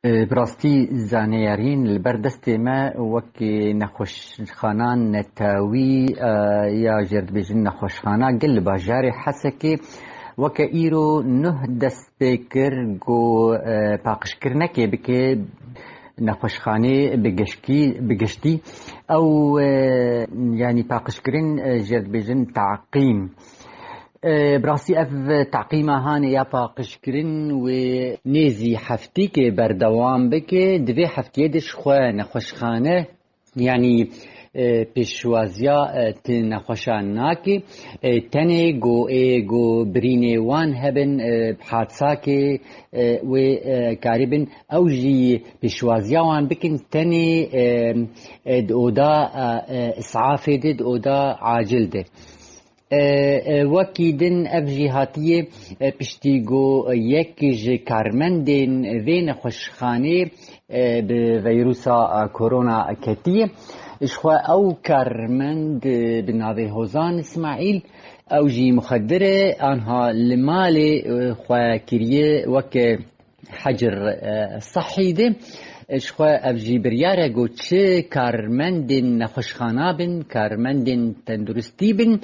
براستي زانيارين البردست ما وكي نخوش خانان نتاوي يا جرد بيجن نخوش خانا قل باجاري حسكي وكا إيرو نه دست بكر جو باقش كرنكي بكي نخوش خاني بقشتي أو يعني باقش كرن جرد بيجن تعقيم براسي اف تعقيمه هاني يا باقشكرين ونيزي حفتي كي بردوام بكي دوي حفتي دش خواه نخوشخانه يعني پیشوازیا نخوشان ناکی تنه گو برینه وان هبن حادثه که و کاریبن او جی پیشوازیا وان بکن تنه اودا اسعاف دید اودا عاجل ده وكيدن افجيهاتيه بشتيغو يكج كارمندين فين خوشخانه بفيروسا كورونا كتيه اشخوا او كارمند بناوي هوزان اسماعيل او جي مخدره انها لمالي خوا كريه وك حجر صحي ده اشخوا افجي برياره گو چه کارمندین نخوشخانه بن کارمندین تندرستی بن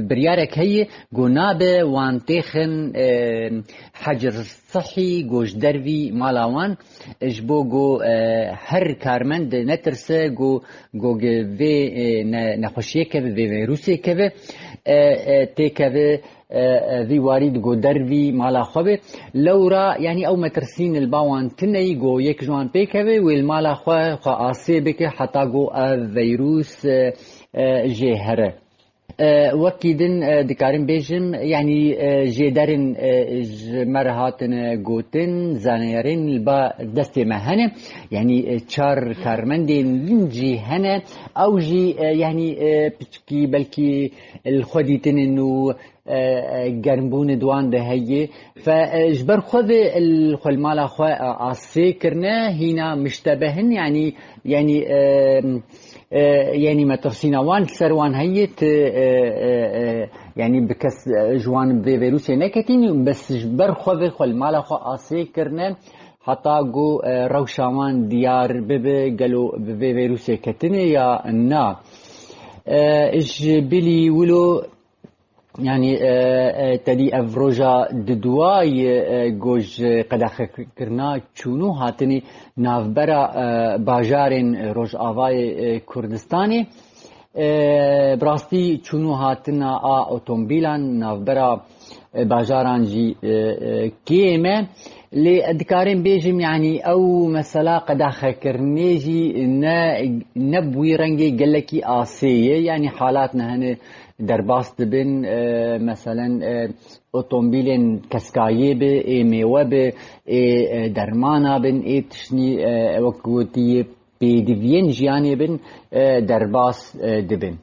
برياره كي گو نابه وان تيخن حجر صحي گوش دروي مالاوان اجبو گو هر کارمند نترسه گو في نخوشيه كبه في فيروسيه كبه تيكبه في وارد جو دروي مالا خوبه لورا يعني او مترسين الباوان تني جو يك جوان بيكبه والمالا خو آسي بك حتى جو فيروس جهره وكيدن دكارن بيجم يعني جدارن مرهاتن جوتن زانيرين البا دستي مهنه يعني تشار كارمندين لنجي هنا او جي يعني بتشكي بلكي الخديتن انه جربون دوان ده هي فجبر خذ الخل مالا خو عصي كرنا هنا مشتبهن يعني ما ترسينوان سروان هيت يعني بكس جوان بفيروس نكتين بس جبر خذ مالا خو عصي كرنا حتى جو روشاوان ديار قالوا بفيروس كتني يا نا ايش بلي ولو يعني تدي افروجا ددواي جوج قداخ كرنا چونو هاتني نافبرا باجارين روج آواي كردستاني براستي چونو هاتنا اوتومبيلان نافبرا باجاران جي كيمه لي ادكارين بيجم يعني او مثلا قداخ كرنيجي نبوي رنجي قالكي آسيه يعني حالاتنا هنا درباست بن مثلا اوتومبيلين كسكايه به ميوه به درمانا بن تشني وقتي بيديفين جياني بن درباس دبن